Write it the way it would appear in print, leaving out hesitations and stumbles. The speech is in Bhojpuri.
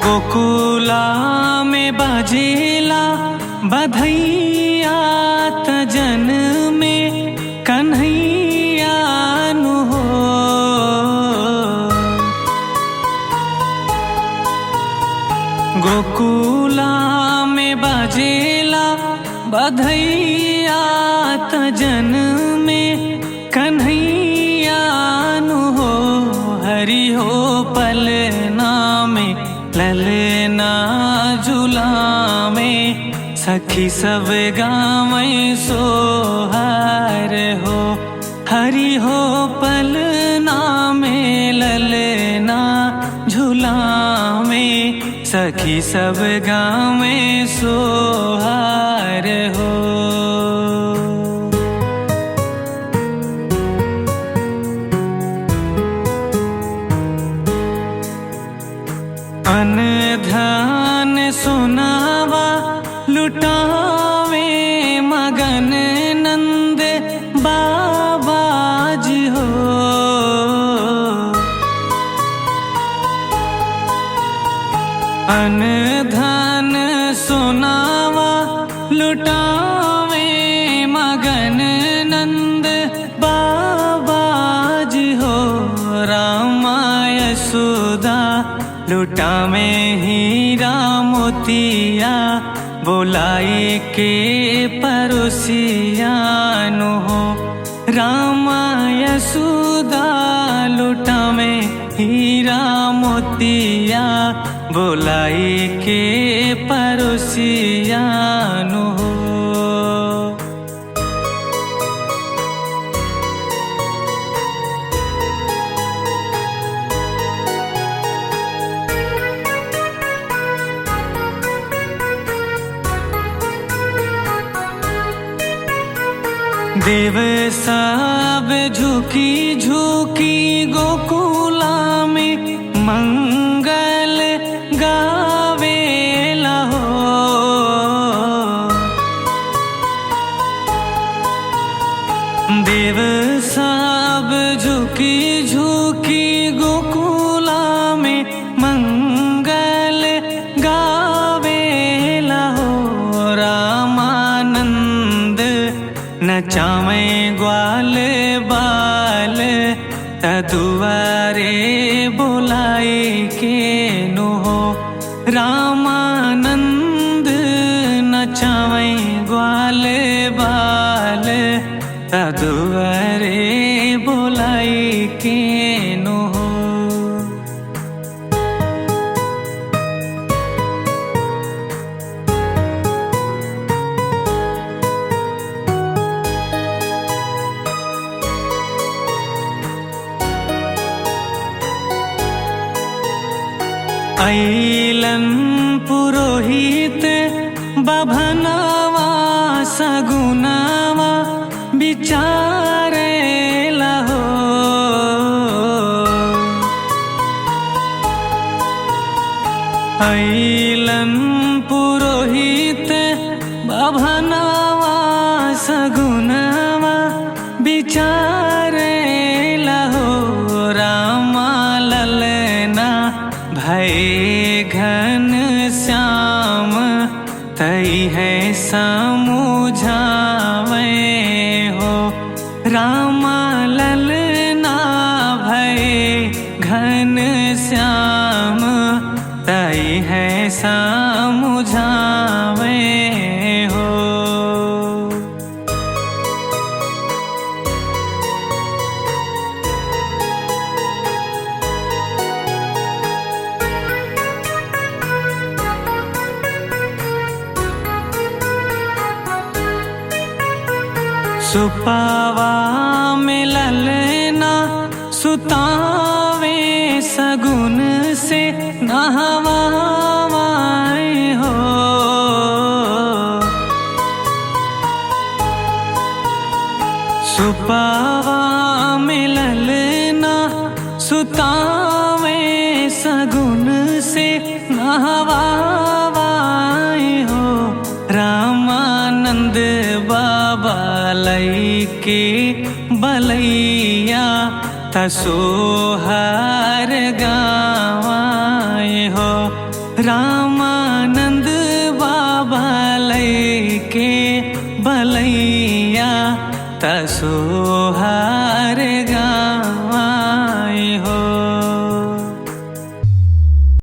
गोकुला में बाजेला बधैया तजन में कन्हैया नु हो। गोकुला में बाजेला बधैया तजन में कन्हैया नु हो। हरि हो पलना में ललना झूला में सखी सब गावे सोहार हो। हरि हो पलना में ललना झूला में सखी सब गावे सोहार हो। अन धन सुनावा लुटावे मगन नंद बाबा जी हो। अन धन सुनावा लुटावे मगन नंद बाबा जी हो। रामा यशोदा लुटावे हीरा मोतिया बोलाई के परोसिया नु हो। रामा यशोदा लुटावे हीरा मोतिया बोलाई के परोसिया नु हो। देव सब झुकी झुकी गोकुला में मंगल गावेला हो। देव सब झुकी झुकी गोकुला में मंगल गावेला हो। रामानंद नचावे ग्वाल बाल तदुआरे बोलाए के नु हो। रामानंद नचावे ग्वाल बाल तदुआरे बोलाए के नु हो। ऐलन पुरोहित बभनवा सगुनवा विचारेला हो। ऐलन पुरोहित बभनवा सगुनवा विचारेला हो। रामा ललना भय घन श्याम तई है समुझावे हो। रामा ललना भय घन श्याम तई है समुझावे हो। सुपावा में ललना सुतावे सगुन से नहवाए हो। सुपावा में ललना सुतावे सगुन से नहवाए हो। रामानंद बाबा लई के बलैया तसोहर गावाए हो। रामानंद बाबा लैके बलैया तसोहार